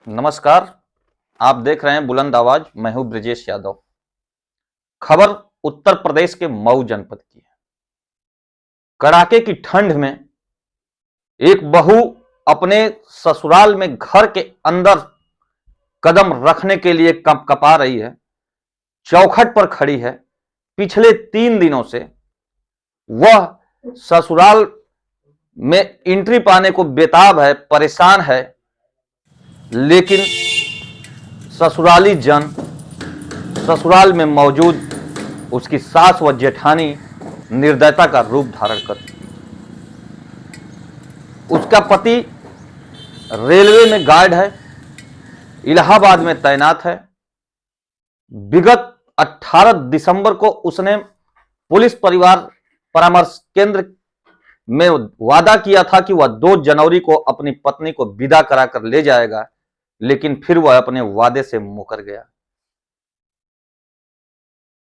नमस्कार। आप देख रहे हैं बुलंद आवाज। मैं हूं ब्रजेश यादव। खबर उत्तर प्रदेश के मऊ जनपद की है। कड़ाके की ठंड में एक बहू अपने ससुराल में घर के अंदर कदम रखने के लिए कप कपा रही है, चौखट पर खड़ी है। पिछले 3 दिनों से वह ससुराल में एंट्री पाने को बेताब है, परेशान है, लेकिन ससुराली जन, ससुराल में मौजूद उसकी सास व जेठानी निर्दयता का रूप धारण करती। उसका पति रेलवे में गार्ड है, इलाहाबाद में तैनात है। विगत 18 दिसंबर को उसने पुलिस परिवार परामर्श केंद्र में वादा किया था कि वह 2 जनवरी को अपनी पत्नी को विदा कराकर ले जाएगा, लेकिन फिर वह अपने वादे से मुकर गया।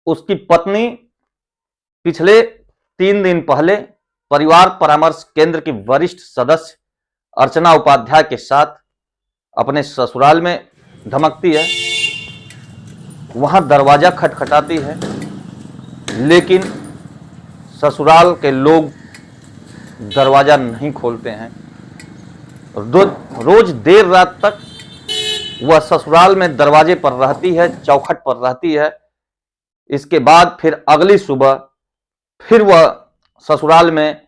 उसकी पत्नी पिछले 3 दिन पहले परिवार परामर्श केंद्र की वरिष्ठ सदस्य अर्चना उपाध्याय के साथ अपने ससुराल में धमकती है, वहां दरवाजा खटखटाती है, लेकिन ससुराल के लोग दरवाजा नहीं खोलते हैं। रोज देर रात तक वह ससुराल में दरवाजे पर रहती है, चौखट पर रहती है। इसके बाद फिर अगली सुबह फिर वह ससुराल में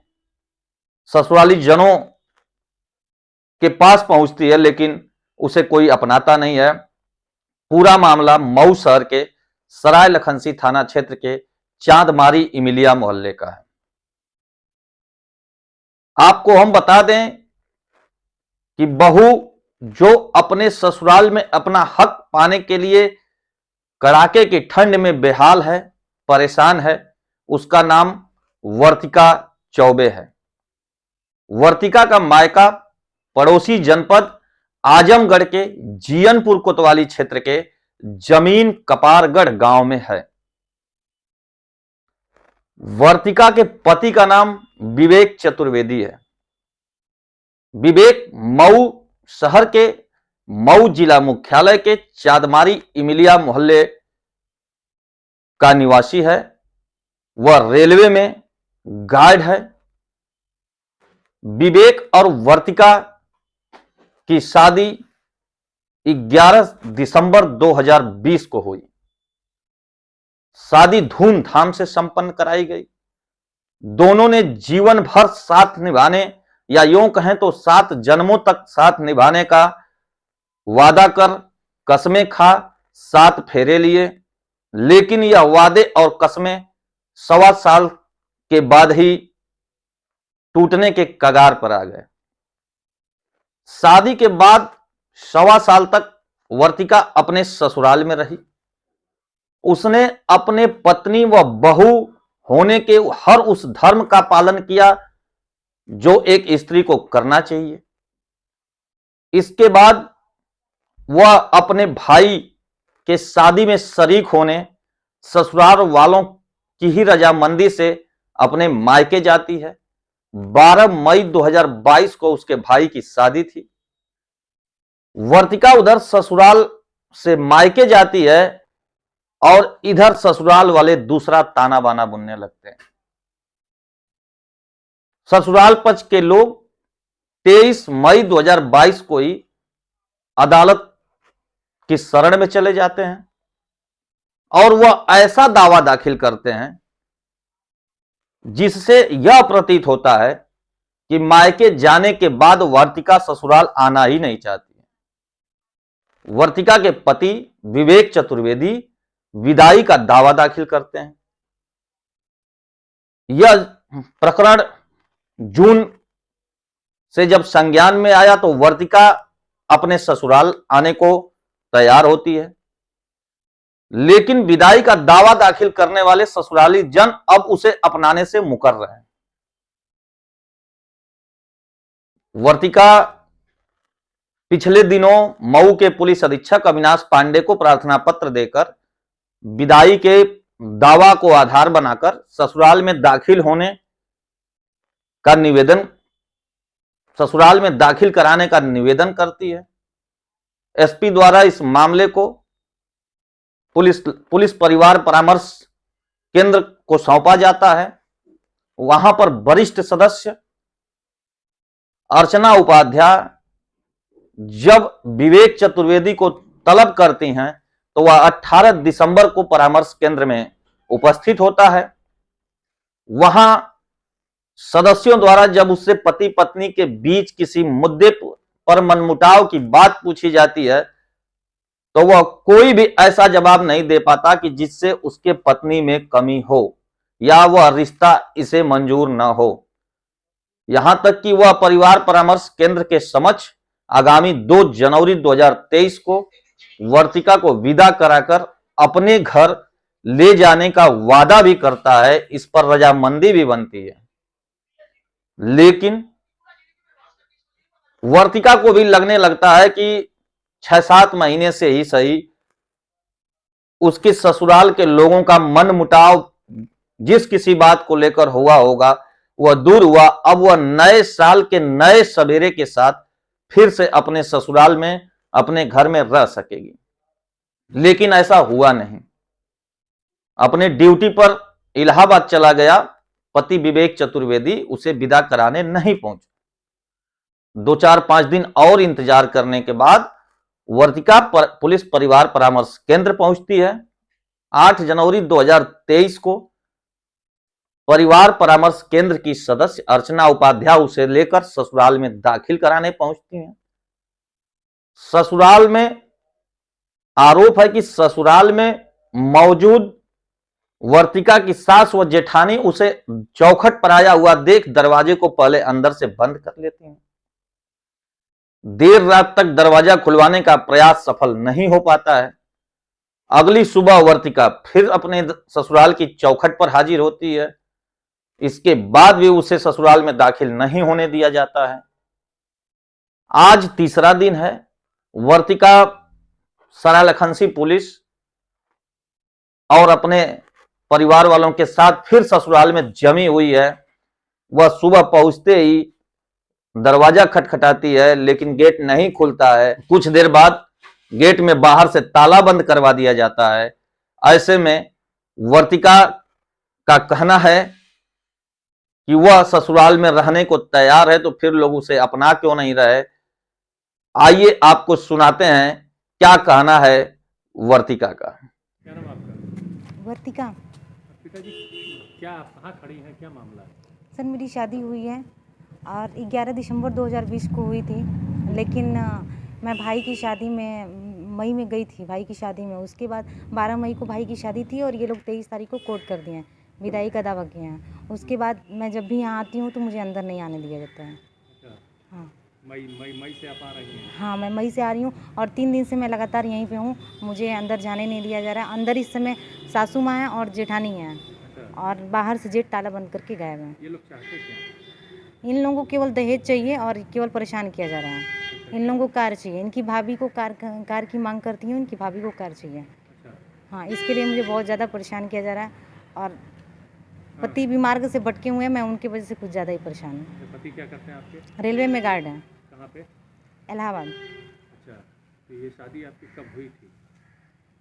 ससुराली जनों के पास पहुंचती है, लेकिन उसे कोई अपनाता नहीं है। पूरा मामला मऊ शहर के सराय लखनसी थाना क्षेत्र के चांदमारी इमिलिया मोहल्ले का है। आपको हम बता दें कि बहू जो अपने ससुराल में अपना हक पाने के लिए कड़ाके की ठंड में बेहाल है, परेशान है, उसका नाम वर्तिका चौबे है। वर्तिका का मायका पड़ोसी जनपद आजमगढ़ के जियनपुर कोतवाली क्षेत्र के जमीन कपारगढ़ गांव में है। वर्तिका के पति का नाम विवेक चतुर्वेदी है। विवेक मऊ शहर के मऊ जिला मुख्यालय के चांदमारी इमिलिया मोहल्ले का निवासी है। वह रेलवे में गार्ड है। विवेक और वर्तिका की शादी 11 दिसंबर 2020 को हुई। शादी धूमधाम से संपन्न कराई गई। दोनों ने जीवन भर साथ निभाने, या यूं कहें तो 7 जन्मों तक साथ निभाने का वादा कर कस्में खा 7 फेरे लिए, लेकिन यह वादे और कस्में 1.25 साल के बाद ही टूटने के कगार पर आ गए। शादी के बाद 1.25 साल तक वर्तिका अपने ससुराल में रही। उसने अपने पत्नी व बहू होने के हर उस धर्म का पालन किया जो एक स्त्री को करना चाहिए। इसके बाद वह अपने भाई के शादी में शरीक होने ससुराल वालों की ही रजामंदी से अपने मायके जाती है। 12 मई 2022 को उसके भाई की शादी थी। वर्तिका उधर ससुराल से मायके जाती है और इधर ससुराल वाले दूसरा ताना बाना बुनने लगते हैं। ससुराल पक्ष के लोग 23 मई 2022 को ही अदालत की शरण में चले जाते हैं और वह ऐसा दावा दाखिल करते हैं जिससे यह प्रतीत होता है कि मायके जाने के बाद वर्तिका ससुराल आना ही नहीं चाहती है। वर्तिका के पति विवेक चतुर्वेदी विदाई का दावा दाखिल करते हैं। यह प्रकरण जून से जब संज्ञान में आया तो वर्तिका अपने ससुराल आने को तैयार होती है, लेकिन विदाई का दावा दाखिल करने वाले ससुराली जन अब उसे अपनाने से मुकर रहे हैं। वर्तिका पिछले दिनों मऊ के पुलिस अधीक्षक अविनाश पांडे को प्रार्थना पत्र देकर विदाई के दावा को आधार बनाकर ससुराल में दाखिल होने का निवेदन, ससुराल में दाखिल कराने का निवेदन करती है। एसपी द्वारा इस मामले को पुलिस परिवार परामर्श केंद्र को सौंपा जाता है। वहां पर वरिष्ठ सदस्य अर्चना उपाध्याय जब विवेक चतुर्वेदी को तलब करती हैं तो वह 18 दिसंबर को परामर्श केंद्र में उपस्थित होता है। वहां सदस्यों द्वारा जब उससे पति पत्नी के बीच किसी मुद्दे पर मनमुटाव की बात पूछी जाती है तो वह कोई भी ऐसा जवाब नहीं दे पाता कि जिससे उसके पत्नी में कमी हो या वह रिश्ता इसे मंजूर न हो। यहां तक कि वह परिवार परामर्श केंद्र के समक्ष आगामी 2 जनवरी 2023 को वर्तिका को विदा कराकर अपने घर ले जाने का वादा भी करता है। इस पर रजामंदी भी बनती है, लेकिन वर्तिका को भी लगने लगता है कि 6-7 महीने से ही सही उसके ससुराल के लोगों का मन मुटाव जिस किसी बात को लेकर हुआ होगा वह दूर हुआ। अब वह नए साल के नए सवेरे के साथ फिर से अपने ससुराल में अपने घर में रह सकेगी, लेकिन ऐसा हुआ नहीं। अपने ड्यूटी पर इलाहाबाद चला गया पति विवेक चतुर्वेदी उसे विदा कराने नहीं पहुंचा। 2-4-5 दिन और इंतजार करने के बाद वर्तिका पुलिस परिवार परामर्श केंद्र पहुंचती है। 8 जनवरी 2023 को परिवार परामर्श केंद्र की सदस्य अर्चना उपाध्याय उसे लेकर ससुराल में दाखिल कराने पहुंचती हैं। ससुराल में आरोप है कि ससुराल में मौजूद वर्तिका की सास व जेठानी उसे चौखट पर आया हुआ देख दरवाजे को पहले अंदर से बंद कर लेती हैं। देर रात तक दरवाजा खुलवाने का प्रयास सफल नहीं हो पाता है। अगली सुबह वर्तिका फिर अपने ससुराल की चौखट पर हाजिर होती है। इसके बाद भी उसे ससुराल में दाखिल नहीं होने दिया जाता है। आज तीसरा दिन है। वर्तिका सरायलखनसी पुलिस और अपने परिवार वालों के साथ फिर ससुराल में जमी हुई है। वह सुबह पहुंचते ही दरवाजा खटखटाती है, लेकिन गेट नहीं खुलता है। कुछ देर बाद गेट में बाहर से ताला बंद करवा दिया जाता है। ऐसे में वर्तिका का कहना है कि वह ससुराल में रहने को तैयार है, तो फिर लोग उसे अपना क्यों नहीं रहे। आइए आपको सुनाते हैं क्या कहना है वर्तिका का। क्या नाम आपका? वर्तिका। वर्तिका जी, क्या आप कहाँ खड़ी हैं, क्या मामला है? सर मेरी शादी हुई है और 11 दिसंबर 2020 को हुई थी, लेकिन मैं भाई की शादी में मई में गई थी भाई की शादी में। उसके बाद 12 मई को भाई की शादी थी और ये लोग 23 तारीख को कोर्ट कर दिए हैं, विदाई का दावा किए हैं। उसके बाद मैं जब भी यहाँ आती हूँ तो मुझे अंदर नहीं आने दिया जाता है। अच्छा, हाँ मई से आप आ रही हैं? हाँ, मैं मई से आ रही हूँ और 3 दिन से मैं लगातार यहीं पे हूँ। मुझे अंदर जाने नहीं दिया जा रहा है। अंदर इस समय सासू माँ हैं और जेठानी हैं। अच्छा, और बाहर से गेट ताला बंद करके गायब हैं। ये लोग चाहते क्या? इन लोगों को केवल दहेज चाहिए और केवल परेशान किया जा रहा है। इन लोगों को कार चाहिए। इनकी भाभी को कार की मांग करती हूँ, इनकी भाभी को कार चाहिए। अच्छा, हाँ, इसके लिए मुझे बहुत ज़्यादा परेशान किया जा रहा है और पति भी मार्ग से भटके हुए हैं। मैं उनकी वजह से कुछ ज़्यादा ही परेशान हूँ। तो पति क्या करते हैं आपके? रेलवे में गार्ड हैं, कहाँ पे? इलाहाबाद। अच्छा, तो ये शादी आपकी कब हुई थी?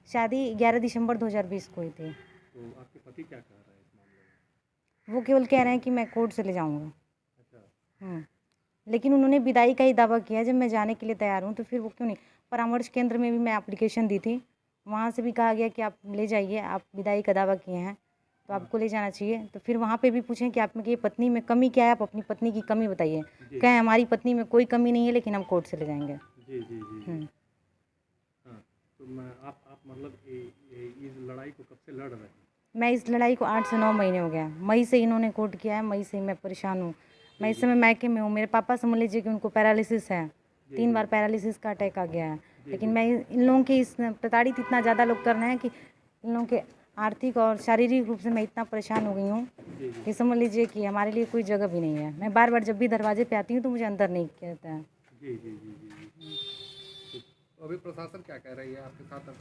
शादी 11 दिसंबर 2020 को हुई थी। तो आपके पति क्या कह रहे हैं इस मामले में? वो केवल कह रहे हैं कि मैं कोर्ट से ले जाऊँगा। अच्छा, लेकिन उन्होंने विदाई का ही दावा किया। जब मैं जाने के लिए तैयार हूँ तो फिर वो क्यों नहीं। परामर्श केंद्र में भी मैं एप्लीकेशन दी थी, वहाँ से भी कहा गया कि आप ले जाइए, आप विदाई का दावा किए हैं तो आपको ले जाना चाहिए। तो फिर वहाँ पे भी पूछें कि आप में की पत्नी में कमी क्या है, आप अपनी पत्नी की कमी बताइए। कहें हमारी पत्नी में कोई कमी नहीं है, लेकिन हम कोर्ट से ले जाएंगे। जी जी जी। हाँ, तो आप मतलब इस लड़ाई को कब से लड़ रहे हैं? मैं इस लड़ाई को 8 से 9 महीने हो गया। मई से इन्होंने कोर्ट किया है, मई से मैं परेशान हूँ। मैं इस समय मायके में हूँ। मेरे पापा समझ लीजिए कि उनको पैरालिसिस है, 3 बार पैरालिसिस का अटैक आ गया है। लेकिन मैं इन लोगों के इस प्रताड़ित इतना ज़्यादा लोग कर रहे हैं कि इन लोगों के आर्थिक और शारीरिक रूप से मैं इतना परेशान हो गई हूँ कि समझ लीजिए कि हमारे लिए कोई जगह भी नहीं है। मैं बार बार जब भी दरवाजे पे आती हूँ तो मुझे अंदर नहीं कहता है। जी जी जी जी। तो अभी प्रशासन क्या कह रही है आपके साथ?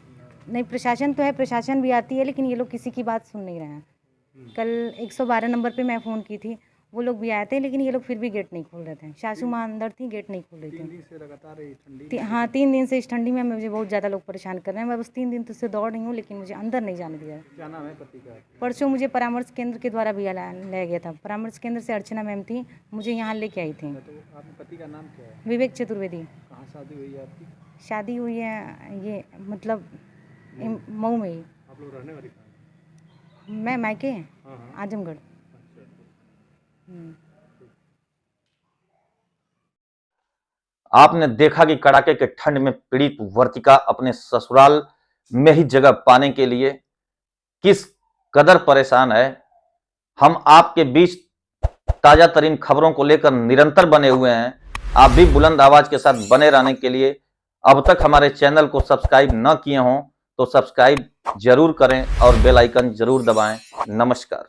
नहीं, प्रशासन तो है, प्रशासन भी आती है, लेकिन ये लोग किसी की बात सुन नहीं रहे हैं। कल 112 नंबर पे मैं फ़ोन की थी, वो लोग भी आए थे, लेकिन ये लोग फिर भी गेट नहीं खोल रहे थे। सासू माँ अंदर थी, गेट नहीं खोल रही 3 थी। दिन से लगातार ये ठंडी हाँ 3 दिन से इस ठंडी में मुझे बहुत ज़्यादा लोग परेशान कर रहे हैं। मैं बस 3 दिन तो से दौड़ रही हूँ, लेकिन मुझे अंदर नहीं जाने दिया। क्या नाम है पति का? परसों मुझे परामर्श केंद्र के द्वारा भी ले गया था। परामर्श केंद्र से अर्चना मैम थी, मुझे यहाँ लेके आई थी। तो आपके पति का नाम क्या है? विवेक चतुर्वेदी। कहाँ शादी हुई है आपकी? शादी हुई है ये मतलब मऊ में ही। आप लोग रहने वाली कहाँ हैं? मैं मायके हाँ हाँ। आजमगढ़। अच्छा। आपने देखा कि कड़ाके के ठंड में पीड़ित वर्तिका अपने ससुराल में ही जगह पाने के लिए किस कदर परेशान है। हम आपके बीच ताजा तरीन खबरों को लेकर निरंतर बने हुए हैं। आप भी बुलंद आवाज के साथ बने रहने के लिए अब तक हमारे चैनल को सब्सक्राइब न किए हों तो सब्सक्राइब जरूर करें और बेल आइकन जरूर दबाएं। नमस्कार।